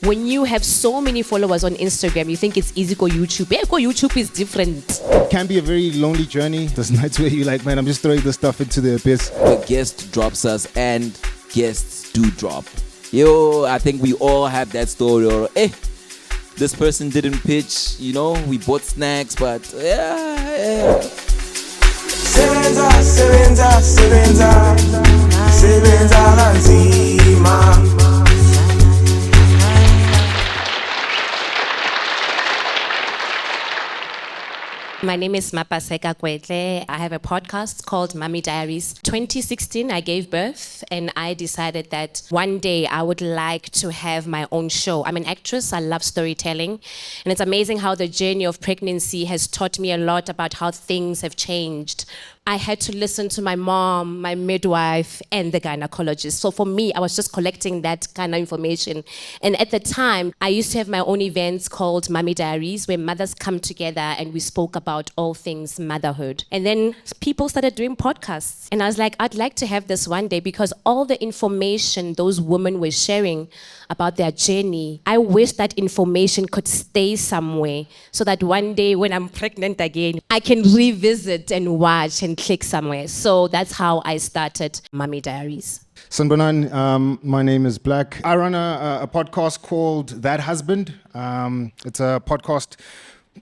When you have so many followers on Instagram, you think it's easy go YouTube. Yeah, go YouTube is different. It can be a very lonely journey. There's nights where you're like, man, I'm just throwing this stuff into the abyss. The guest drops us and guests do drop. Yo, I think we all have that story. Or, this person didn't pitch, we bought snacks, but yeah. Sebenza kanzima. My name is Mapaseka Koetle. I have a podcast called Mommy Diaries. 2016, I gave birth, and I decided that one day I would like to have my own show. I'm an actress. I love storytelling. And it's amazing how the journey of pregnancy has taught me a lot about how things have changed. I had to listen to my mom, my midwife, and the gynecologist. So for me, I was just collecting that kind of information. And at the time, I used to have my own events called Mommy Diaries, where mothers come together and we spoke about all things motherhood. And then people started doing podcasts. And I was like, I'd like to have this one day, because all the information those women were sharing about their journey, I wish that information could stay somewhere so that one day when I'm pregnant again, I can revisit and watch and click somewhere. So that's how I started Mommy Diaries. Sanbonan, my name is Blaque. I run a podcast called That Husband. It's a podcast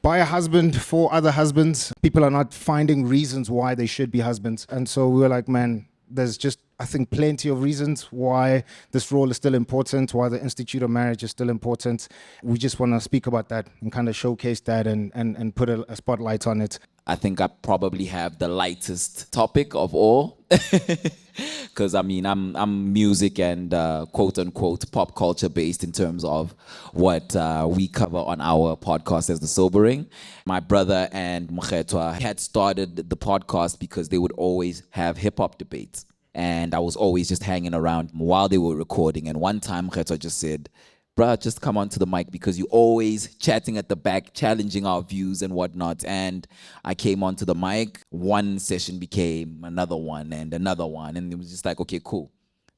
by a husband for other husbands. People are not finding reasons why they should be husbands. And so we were like, man, there's just, I think, plenty of reasons why this role is still important, why the Institute of Marriage is still important. We just want to speak about that and kind of showcase that and put a spotlight on it. I think I probably have the lightest topic of all, because I'm music and quote unquote pop culture based in terms of what we cover on our podcast as The Sobering. My brother and Mokhetwa had started the podcast because they would always have hip hop debates, and I was always just hanging around while they were recording. And one time Mokhetwa just said, bruh, just come onto the mic because you're always chatting at the back, challenging our views and whatnot. And I came onto the mic. One session became another one and another one. And it was just like, okay, cool.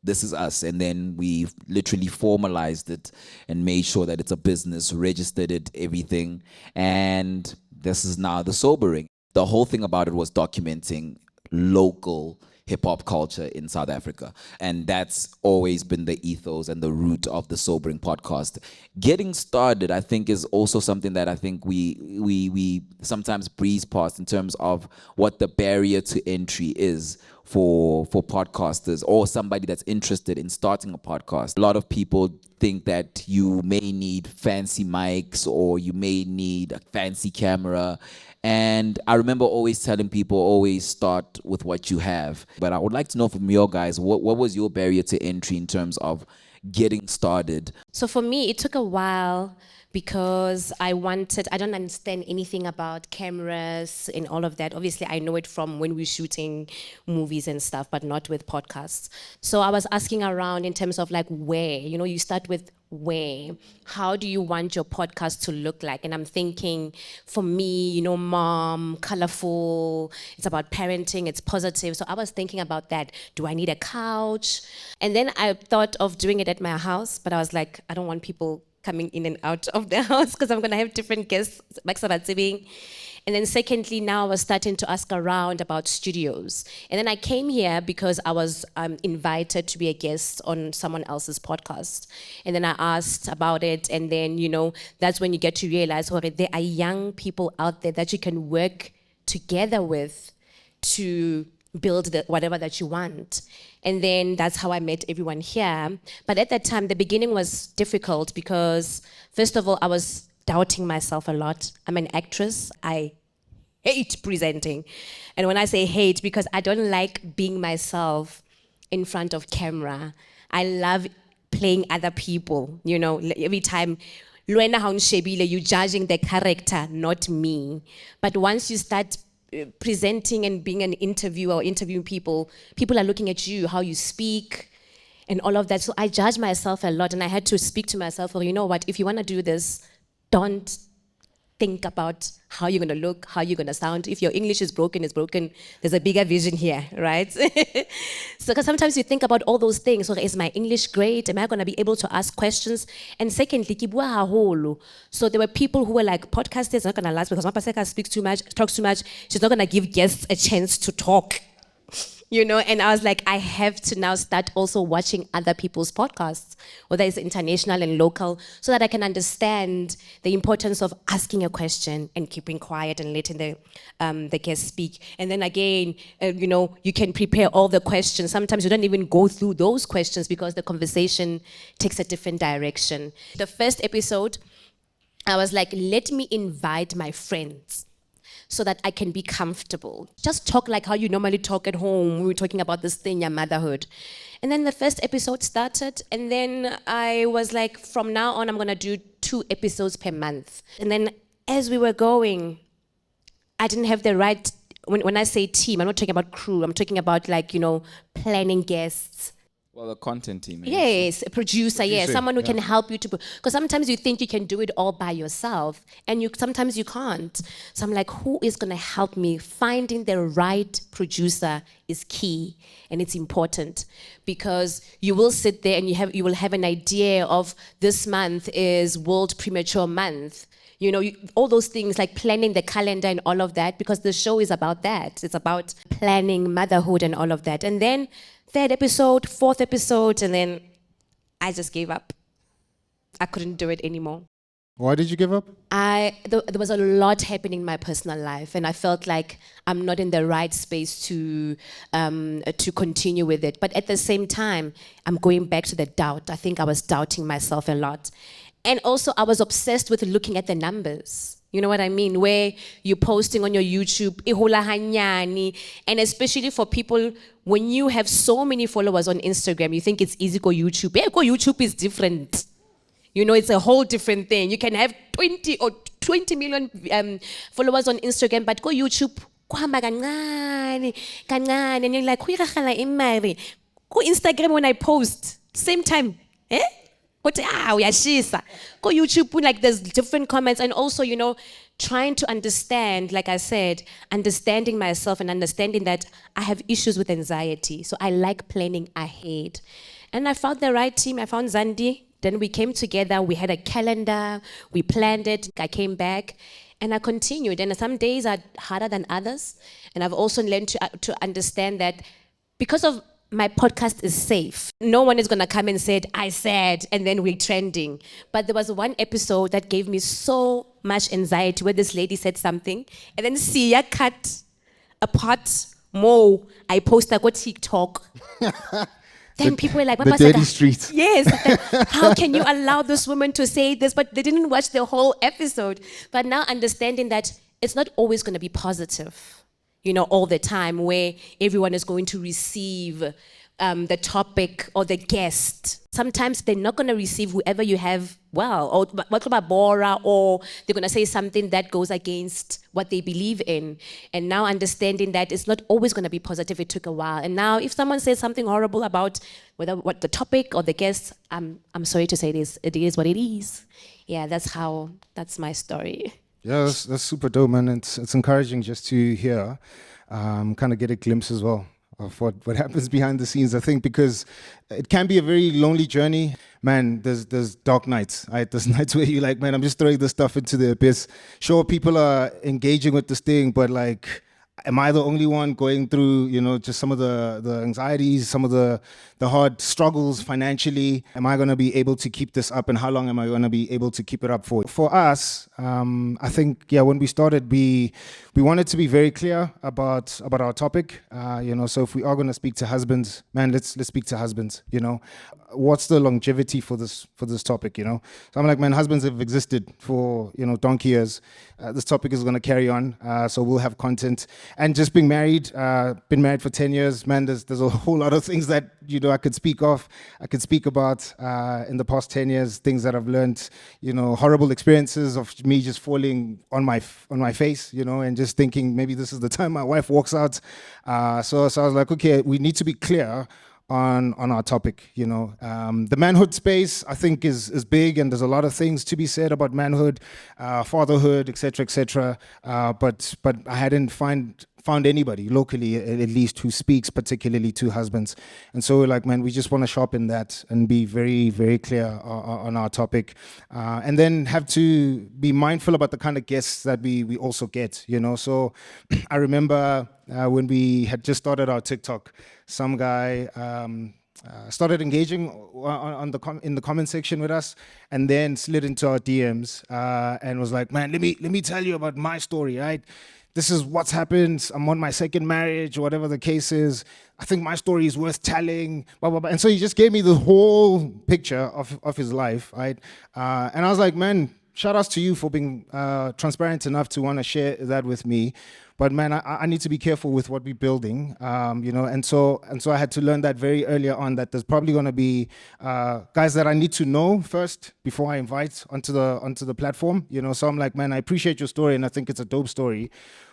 This is us. And then we literally formalized it and made sure that it's a business, registered it, everything. And this is now The Sobering. The whole thing about it was documenting local hip-hop culture in South Africa. And that's always been the ethos and the root of The Sobering podcast. Getting started, I think, is also something that I think we sometimes breeze past in terms of what the barrier to entry is for podcasters or somebody that's interested in starting a podcast. A lot of people think that you may need fancy mics or you may need a fancy camera. And I remember always telling people, always start with what you have. But I would like to know from your guys, what was your barrier to entry in terms of getting started? So for me, it took a while because I don't understand anything about cameras and all of that. Obviously, I know it from when we're shooting movies and stuff, but not with podcasts. So I was asking around in terms of like where, you start with where. How do you want your podcast to look like? And I'm thinking, for me, mom, colorful, it's about parenting, it's positive. So I was thinking about that. Do I need a couch? And then I thought of doing it at my house, but I was like, I don't want people coming in and out of the house because I'm going to have different guests. And then secondly, now I was starting to ask around about studios. And then I came here because I was invited to be a guest on someone else's podcast. And then I asked about it. And then, that's when you get to realize there are young people out there that you can work together with to build whatever that you want. And then that's how I met everyone here. But at that time, the beginning was difficult because, first of all, I was doubting myself a lot. I'm an actress. I hate presenting. And when I say hate, because I don't like being myself in front of camera. I love playing other people. Every time you're judging the character, not me. But once you start presenting and being an interviewer or interviewing people are looking at you, how you speak and all of that. So I judge myself a lot, and I had to speak to myself, you know what, if you want to do this, don't think about how you're going to look, how you're going to sound. If your English is broken, it's broken. There's a bigger vision here, right? So because sometimes you think about all those things. So is my English great? Am I going to be able to ask questions? And secondly, so there were people who were like, Podcasst is not going to last because Mapaseka talks too much. She's not going to give guests a chance to talk. And I was like, I have to now start also watching other people's podcasts, whether it's international and local, so that I can understand the importance of asking a question and keeping quiet and letting the guest speak. And then again, you can prepare all the questions. Sometimes you don't even go through those questions because the conversation takes a different direction. The first episode, I was like, let me invite my friends so that I can be comfortable. Just talk like how you normally talk at home. We were talking about this thing, your motherhood. And then the first episode started, and then I was like, from now on, I'm gonna do 2 episodes per month. And then as we were going, I didn't have the right, when I say team, I'm not talking about crew, I'm talking about planning guests. Well, the content team. Yes, a producer, yes, someone who can help you to, because sometimes you think you can do it all by yourself, and sometimes you can't. So I'm like, who is going to help me? Finding the right producer is key, and it's important, because you will sit there and you will have an idea of this month is World Premature Month. All those things like planning the calendar and all of that, because the show is about that. It's about planning motherhood and all of that. And then 3rd episode, 4th episode, and then I just gave up. I couldn't do it anymore. Why did you give up? There was a lot happening in my personal life, and I felt like I'm not in the right space to continue with it. But at the same time, I'm going back to the doubt. I think I was doubting myself a lot. And also, I was obsessed with looking at the numbers. You know what I mean? Where you're posting on your YouTube, and especially for people, when you have so many followers on Instagram, you think it's easy go YouTube. Go YouTube is different. It's a whole different thing. You can have 20 million followers on Instagram, but go YouTube, and you're like, go Instagram when I post, same time. Go YouTube, like there's different comments, and also, trying to understand, like I said, understanding myself and understanding that I have issues with anxiety. So I like planning ahead. And I found the right team. I found Zandi. Then we came together. We had a calendar. We planned it. I came back and I continued. And some days are harder than others. And I've also learned to understand that because of my podcast is safe. No one is going to come and say, I said, and then we're trending. But there was one episode that gave me so much anxiety where this lady said something, and then Sia cut a part more. I posted on TikTok. Then people were like, the dirty streets. Yes. How can you allow this woman to say this? But they didn't watch the whole episode. But now understanding that it's not always going to be positive. All the time, where everyone is going to receive the topic or the guest. Sometimes they're not going to receive whoever you have or what about Bora, or they're going to say something that goes against what they believe in. And now understanding that it's not always going to be positive, it took a while. And now if someone says something horrible about what the topic or the guest, I'm sorry to say it is what it is. Yeah, that's my story. Yeah, that's super dope, man. It's encouraging just to hear, kind of get a glimpse as well of what happens behind the scenes. I think because it can be a very lonely journey. Man, there's dark nights, right? There's nights where you're like, man, I'm just throwing this stuff into the abyss. Sure, people are engaging with this thing, but like, am I the only one going through, just some of the anxieties, some of the hard struggles financially? Am I going to be able to keep this up, and how long am I going to be able to keep it up for? For us, I think, when we started, we wanted to be very clear about our topic. So if we are going to speak to husbands, man, let's speak to husbands. What's the longevity for this topic? So I'm like, man, husbands have existed for donkey years. This topic is going to carry on. So we'll have content. And just being married, been married for 10 years, man, there's a whole lot of things that, I could speak of. I could speak about in the past 10 years, things that I've learned, horrible experiences of me just falling on my face, and just thinking maybe this is the time my wife walks out. So I was like, okay, we need to be clear on our topic. The manhood space, I think, is big, and there's a lot of things to be said about manhood, fatherhood, etc. But I hadn't found anybody locally, at least, who speaks particularly to husbands. And so we're like, man, we just want to sharpen that and be very, very clear on our topic. And then have to be mindful about the kind of guests that we also get, So I remember when we had just started our TikTok, some guy started engaging in the comment section with us, and then slid into our DMs and was like, man, let me tell you about my story, right? This is what's happened. I'm on my second marriage, or whatever the case is. I think my story is worth telling, blah, blah, blah. And so he just gave me the whole picture of his life, right? And I was like, man, shout outs to you for being transparent enough to want to share that with me. But man, I need to be careful with what we're building, and so I had to learn that very early on, that there's probably going to be guys that I need to know first before I invite onto the platform, So I'm like, man, I appreciate your story, and I think it's a dope story.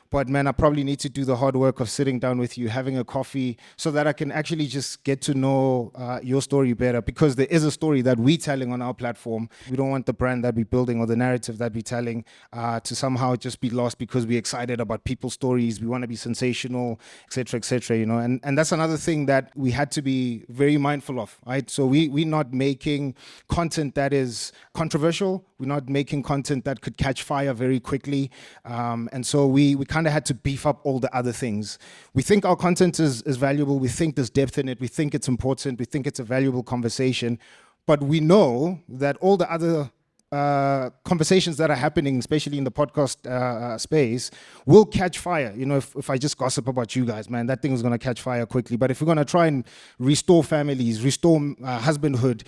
But man, I probably need to do the hard work of sitting down with you, having a coffee, so that I can actually just get to know your story better, because there is a story that we're telling on our platform. We don't want the brand that we're building or the narrative that we're telling to somehow just be lost because we're excited about people's stories. We want to be sensational, etc., And that's another thing that we had to be very mindful of, right? So we're not making content that is controversial. We're not making content that could catch fire very quickly. And so we kind of had to beef up all the other things. We think our content is valuable. We think there's depth in it. We think it's important. We think it's a valuable conversation. But we know that all the other conversations that are happening, especially in the podcast space, will catch fire. If I just gossip about you guys, man, that thing is going to catch fire quickly. But if we're going to try and restore families, restore husbandhood,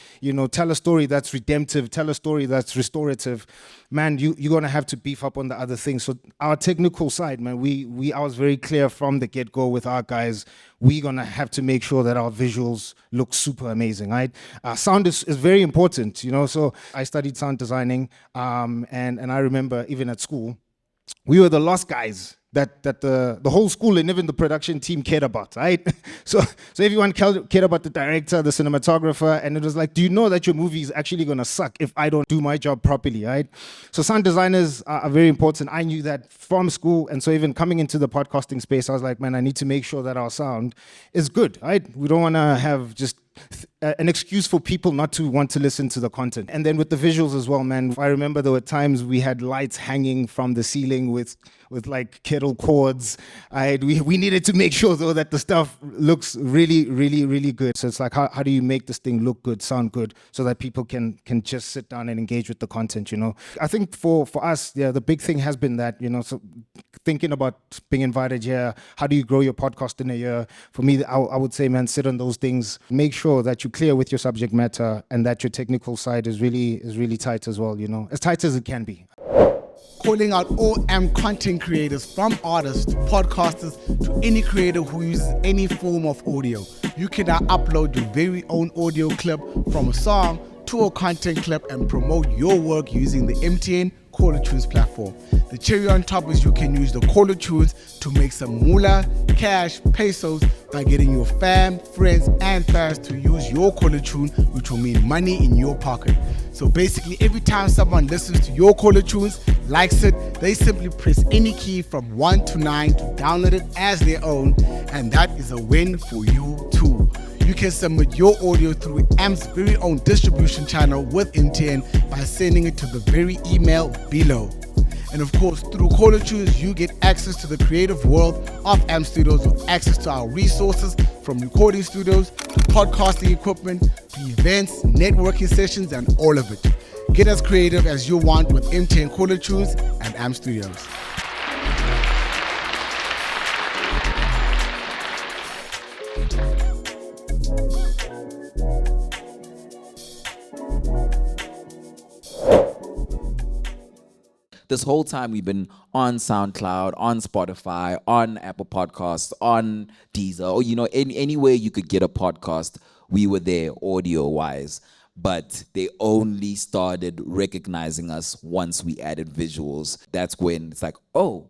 tell a story that's redemptive, tell a story that's restorative, man, you're going to have to beef up on the other things. So our technical side, man, I was very clear from the get-go with our guys. We're going to have to make sure that our visuals look super amazing, right? Sound is very important, So I studied sound designing, and I remember even at school, we were the last guys that the whole school and even the production team cared about, right? So everyone cared about the director, the cinematographer, and it was like, do you know that your movie is actually going to suck if I don't do my job properly, right? So sound designers are very important. I knew that from school, and so even coming into the podcasting space, I was like, man, I need to make sure that our sound is good, right? We don't want to have just an excuse for people not to want to listen to the content. And then with the visuals as well, man, I remember there were times we had lights hanging from the ceiling with like kettle cords. We needed to make sure though that the stuff looks really, really, really good. So it's like, how do you make this thing look good, sound good, so that people can just sit down and engage with the content, I think for us, the big thing has been that, so thinking about being invited here, how do you grow your podcast in a year? For me, I would say, man, sit on those things, make sure that you're clear with your subject matter, and that your technical side is really tight as well, as tight as it can be. Calling out all content creators, from artists to podcasters to any creator who uses any form of audio. You can now upload your very own audio clip from a song to a content clip and promote your work using the MTN Callertunez platform. The cherry on top is you can use the Callertunez to make some moolah, cash, pesos by getting your fam, friends, and fans to use your Callertunez, which will mean money in your pocket. So basically, every time someone listens to your Callertunez, likes it, they simply press any key from 1 to 9 to download it as their own, and that is a win for you too. You can submit your audio through AMP's very own distribution channel with MTN by sending it to the very email below. And of course, through Callertunez, you get access to the creative world of AMP Studios with access to our resources from recording studios to podcasting equipment to events, networking sessions, and all of it. Get as creative as you want with MTN Callertunez and AMP Studios. This whole time we've been on SoundCloud, on Spotify, on Apple Podcasts, on Deezer, or anywhere you could get a podcast, we were there audio-wise. But they only started recognizing us once we added visuals. That's when it's like, oh,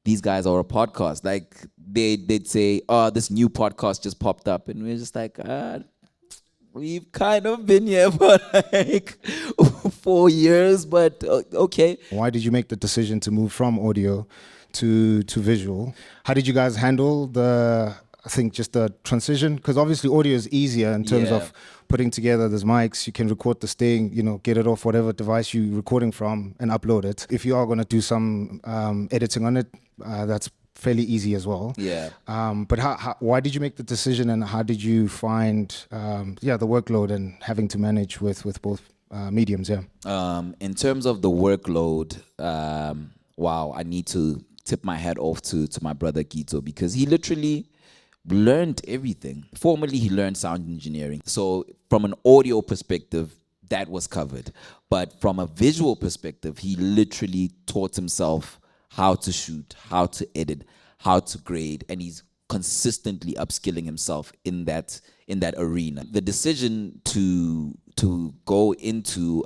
these guys are a podcast. Like they'd say, oh, this new podcast just popped up. And we're just like, we've kind of been here for like 4 years, but okay. Why did you make the decision to move from audio to visual? How did you guys handle just the transition? Because obviously audio is easier in terms of putting together those mics. You can record this thing, get it off whatever device you're recording from and upload it. If you are going to do some editing on it, that's fairly easy as well. Yeah. But why did you make the decision, and how did you find the workload and having to manage with both mediums? In terms of the workload, wow, I need to tip my hat off to my brother Gito, because he literally learned everything. Formerly, he learned sound engineering. So from an audio perspective, that was covered. But from a visual perspective, he literally taught himself how to shoot, how to edit, how to grade, and he's consistently upskilling himself in that arena. The decision to go into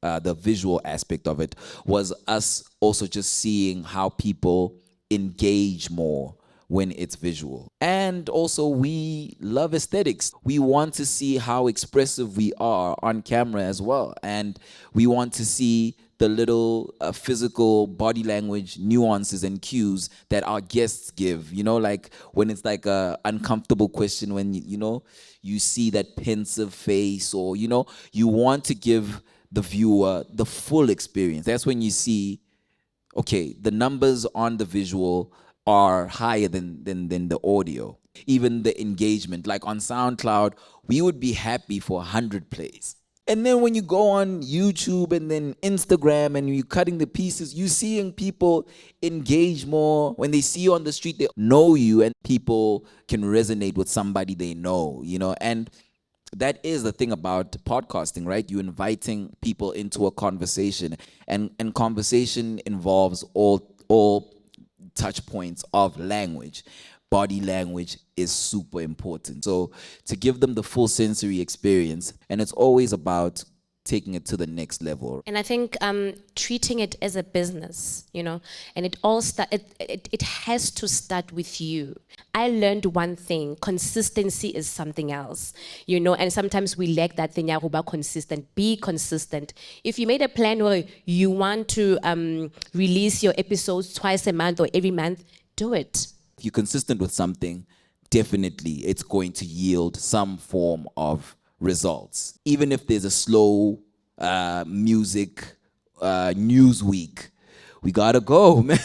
the visual aspect of it was us also just seeing how people engage more when it's visual. And also, we love aesthetics. We want to see how expressive we are on camera as well. And we want to see the little physical body language nuances and cues that our guests give, like when it's like a uncomfortable question, when, you see that pensive face, or, you want to give the viewer the full experience. That's when you see, okay, the numbers on the visual are higher than the audio. Even the engagement, like on SoundCloud, we would be happy for 100 plays. And then when you go on YouTube and then Instagram and you're cutting the pieces, you're seeing people engage more. When they see you on the street, they know you, and people can resonate with somebody they know, And that is the thing about podcasting, right? You're inviting people into a conversation, and conversation involves all touch points of language. Body language is super important. So to give them the full sensory experience, and it's always about taking it to the next level. And I think treating it as a business, and it has to start with you. I learned one thing: consistency is something else, and sometimes we lack that thing. Consistent. Be consistent. If you made a plan where you want to release your episodes twice a month or every month, do it. If you're consistent with something, definitely it's going to yield some form of results. Even if there's a slow music news week, we gotta go, man.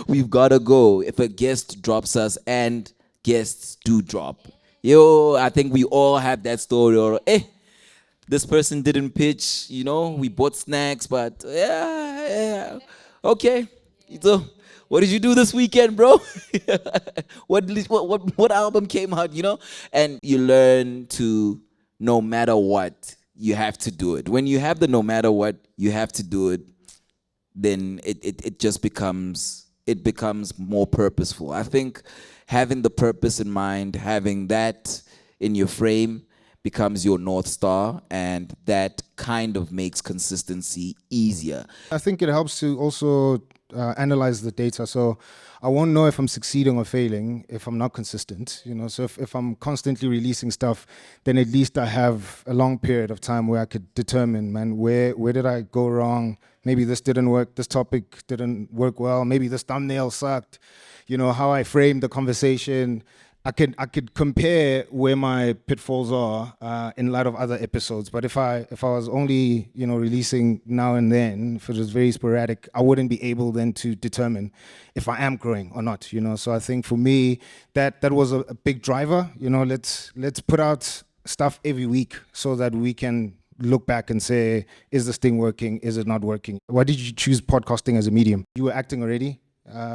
We've gotta go. If a guest drops us, and guests do drop, I think we all have that story, or this person didn't pitch, we bought snacks, but okay. So what did you do this weekend, bro? What album came out, And you learn to, no matter what, you have to do it. When you have the no matter what, you have to do it, then it just becomes more purposeful. I think having the purpose in mind, having that in your frame, becomes your North Star, and that kind of makes consistency easier. I think it helps to also analyze the data. So I won't know if I'm succeeding or failing if I'm not consistent, So if I'm constantly releasing stuff, then at least I have a long period of time where I could determine, man, where did I go wrong? Maybe this didn't work. This topic didn't work well. Maybe this thumbnail sucked. How I framed the conversation. I could compare where my pitfalls are in light of other episodes. But if I was only releasing now and then, if it was very sporadic, I wouldn't be able then to determine if I am growing or not. So I think for me that was a big driver. Let's put out stuff every week so that we can look back and say, is this thing working? Is it not working? Why did you choose podcasting as a medium? You were acting already.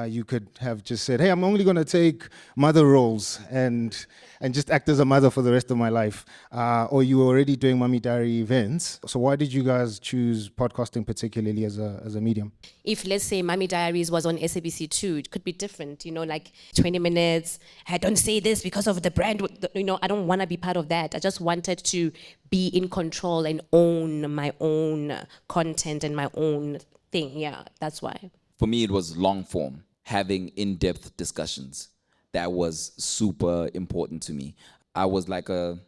You could have just said, hey, I'm only going to take mother roles and just act as a mother for the rest of my life. Or you were already doing Mommy Diary events. So why did you guys choose podcasting particularly as a medium? If, let's say, Mommy Diaries was on SABC2, it could be different, like 20 minutes. I don't say this because of the brand. I don't want to be part of that. I just wanted to be in control and own my own content and my own thing. Yeah, that's why. For me, it was long form. having in-depth discussions. That was super important to me. I was like an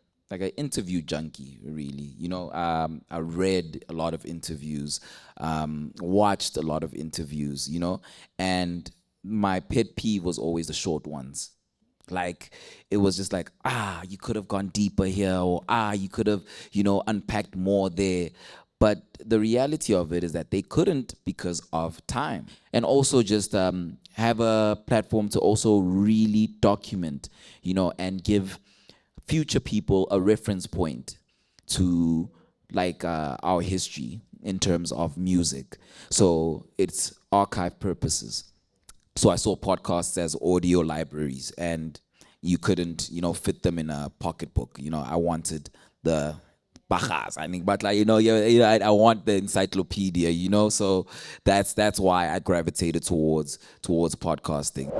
interview junkie, really. I read a lot of interviews, watched a lot of interviews, and my pet peeve was always the short ones. Like, it was just like, you could have gone deeper here, or you could have, unpacked more there. But the reality of it is that they couldn't because of time. And also just have a platform to also really document, and give future people a reference point to like our history in terms of music. So it's archive purposes. So I saw podcasts as audio libraries, and you couldn't, fit them in a pocketbook. I wanted the bajas, I think, but like, I want the encyclopedia, so that's why I gravitated towards podcasting.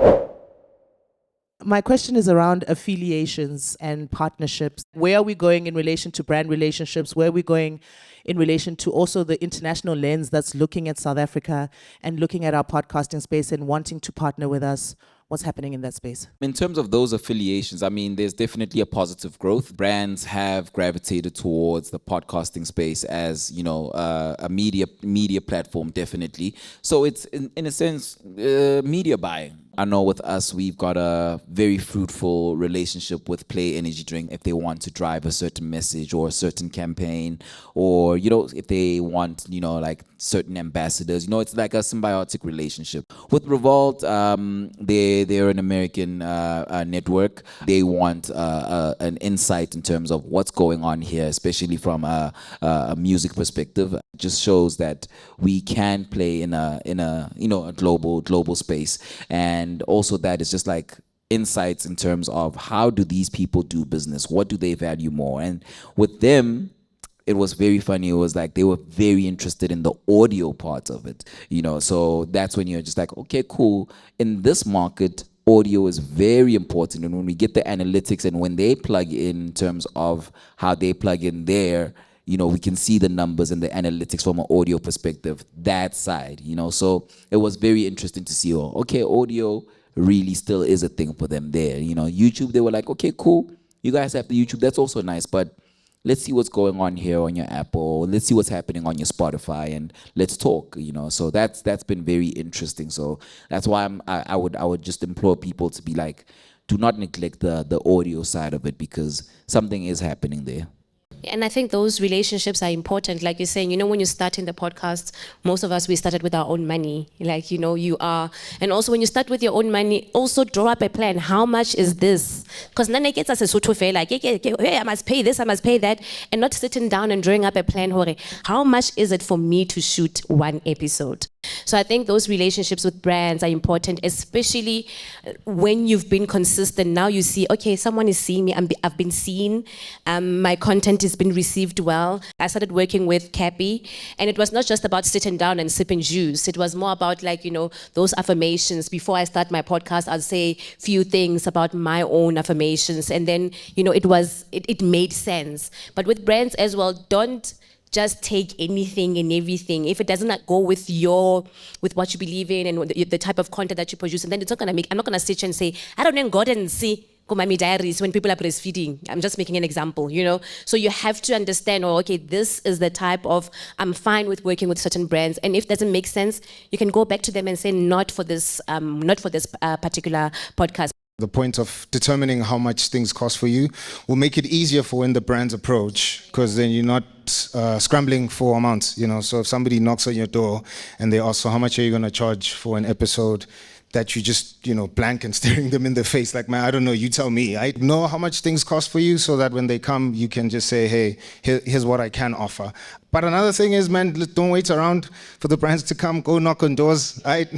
My question is around affiliations and partnerships. Where are we going in relation to brand relationships? Where are we going in relation to also the international lens that's looking at South Africa and looking at our podcasting space and wanting to partner with us? What's happening in that space? In terms of those affiliations, I mean, there's definitely a positive growth. Brands have gravitated towards the podcasting space as, a media platform, definitely. So it's, in a sense, media buying. I know with us, we've got a very fruitful relationship with Play Energy Drink if they want to drive a certain message or a certain campaign, or, if they want, like certain ambassadors, it's like a symbiotic relationship. With Revolt, they're an American network. They want an insight in terms of what's going on here, especially from a music perspective. It just shows that we can play in a global space. And also that is just like insights in terms of how do these people do business? What do they value more? And with them, it was very funny. It was like they were very interested in the audio part of it, so that's when you're just like, okay, cool. In this market, audio is very important. And when we get the analytics and when they plug in terms of how they plug in there, we can see the numbers and the analytics from an audio perspective, that side, so it was very interesting to see, okay, audio really still is a thing for them there. YouTube, they were like, okay, cool, you guys have the YouTube, that's also nice, but let's see what's going on here on your Apple, let's see what's happening on your Spotify, and let's talk, so that's been very interesting. So that's why I would just implore people to be like, do not neglect the audio side of it, because something is happening there. And I think those relationships are important. Like you're saying, when you start in the podcast, most of us, we started with our own money. Like, you are. And also when you start with your own money, also draw up a plan. How much is this? Because then it gets us a sort of like, hey, I must pay this, I must pay that. And not sitting down and drawing up a plan. How much is it for me to shoot one episode? So I think those relationships with brands are important, especially when you've been consistent. Now you see, okay, someone is seeing me. I've been seen. My content has been received well. I started working with Cappy, and it was not just about sitting down and sipping juice. It was more about those affirmations. Before I start my podcast, I'll say few things about my own affirmations, and then it made sense. But with brands as well, don't just take anything and everything. If it doesn't go with what you believe in and the type of content that you produce, and then it's not gonna I'm not gonna sit and say, I don't know, go and see Kumami Diaries when people are breastfeeding. I'm just making an example, So you have to understand, okay, this is the type of, I'm fine with working with certain brands, and if it doesn't make sense, you can go back to them and say, not for this particular podcast. The point of determining how much things cost for you will make it easier for when the brands approach, because then you're not scrambling for amounts, So if somebody knocks on your door and they ask, so how much are you going to charge for an episode? That you just, blank and staring them in the face like, man, I don't know, you tell me. I know how much things cost for you, so that when they come, you can just say, hey, here's what I can offer. But another thing is, man, don't wait around for the brands to come. Go knock on doors. Right?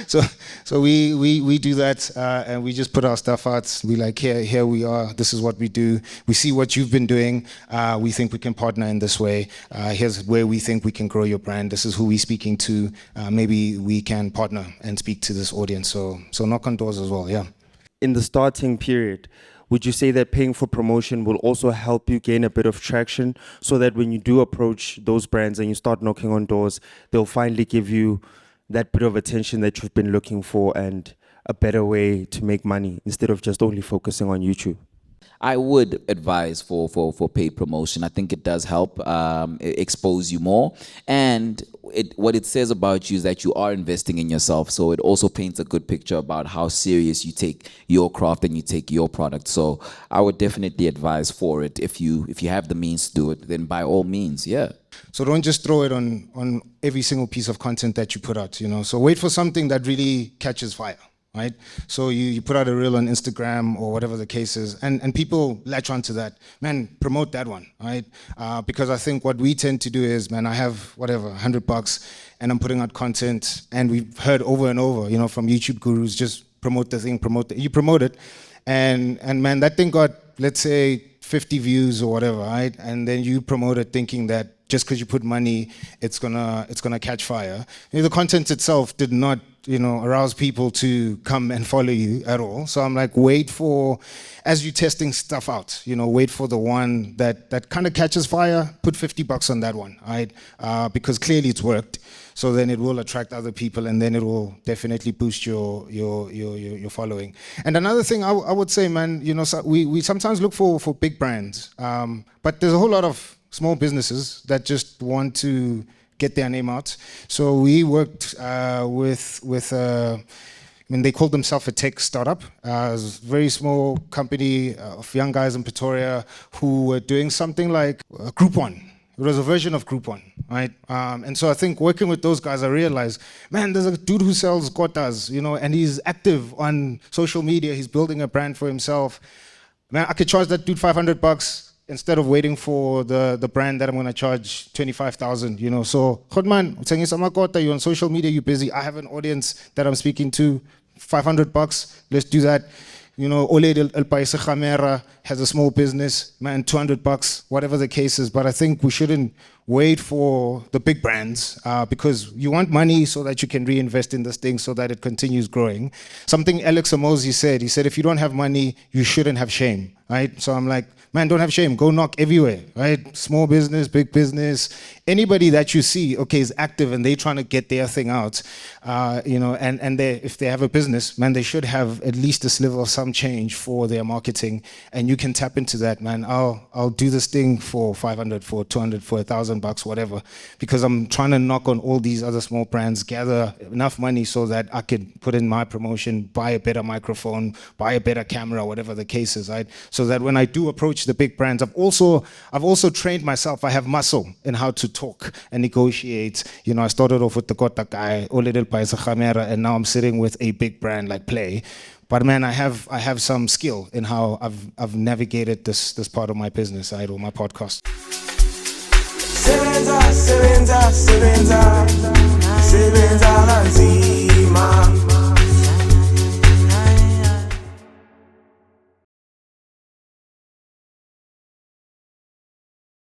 So we do that, and we just put our stuff out. We like, here we are. This is what we do. We see what you've been doing. We think we can partner in this way. Here's where we think we can grow your brand. This is who we're speaking to. Maybe we can partner and speak to this audience. So knock on doors as well. Yeah. In the starting period, would you say that paying for promotion will also help you gain a bit of traction, so that when you do approach those brands and you start knocking on doors, they'll finally give you that bit of attention that you've been looking for and a better way to make money instead of just only focusing on YouTube? I would advise for paid promotion. I think it does help expose you more. And what it says about you is that you are investing in yourself. So it also paints a good picture about how serious you take your craft and you take your product. So I would definitely advise for it. If you have the means to do it, then by all means, yeah. So don't just throw it on every single piece of content that you put out, So wait for something that really catches fire. Right? So you put out a reel on Instagram or whatever the case is, and people latch onto that. Man, promote that one, right? Because I think what we tend to do is, man, I have whatever, $100 and I'm putting out content, and we've heard over and over, from YouTube gurus, just promote the thing, you promote it, and man, that thing got, let's say, 50 views or whatever, right? And then you promote it thinking that just because you put money, it's gonna catch fire. The content itself did not, arouse people to come and follow you at all. So I'm like, wait for, as you're testing stuff out, wait for the one that kind of catches fire. Put $50 on that one, right? Because clearly it's worked. So then it will attract other people, and then it will definitely boost your following. And another thing I would say, man, so we sometimes look for big brands, but there's a whole lot of small businesses that just want to get their name out. So we worked with they called themselves a tech startup. It was a very small company of young guys in Pretoria who were doing something like Groupon. It was a version of Groupon, right? And so I think working with those guys, I realized, man, there's a dude who sells kotas, and he's active on social media. He's building a brand for himself. Man, I could charge that dude $500 instead of waiting for the brand that I'm going to charge 25,000, So, Godman, you're on social media, you're busy. I have an audience that I'm speaking to, $500, let's do that. Ole El Paisa Khamera has a small business, man, $200, whatever the case is. But I think we shouldn't wait for the big brands because you want money so that you can reinvest in this thing so that it continues growing. Something Alex Amosi said, he said, if you don't have money, you shouldn't have shame, right? So I'm like, man, don't have shame. Go knock everywhere, right? Small business, big business. Anybody that you see, okay, is active and they're trying to get their thing out, and if they have a business, man, they should have at least a sliver of some change for their marketing. And you can tap into that, man. I'll do this thing for 500, for 200, for $1,000, whatever, because I'm trying to knock on all these other small brands, gather enough money so that I could put in my promotion, buy a better microphone, buy a better camera, whatever the case is, right? So that when I do approach the big brands, I've also trained myself. I have muscle in how to talk and negotiate. I started off with the Kota guy, Ole Paisa Khamera, and now I'm sitting with a big brand like Play. But man, I have some skill in how I've navigated this part of my business, or my podcast. Sebenza, sebenza, sebenza, sebenza kanzima.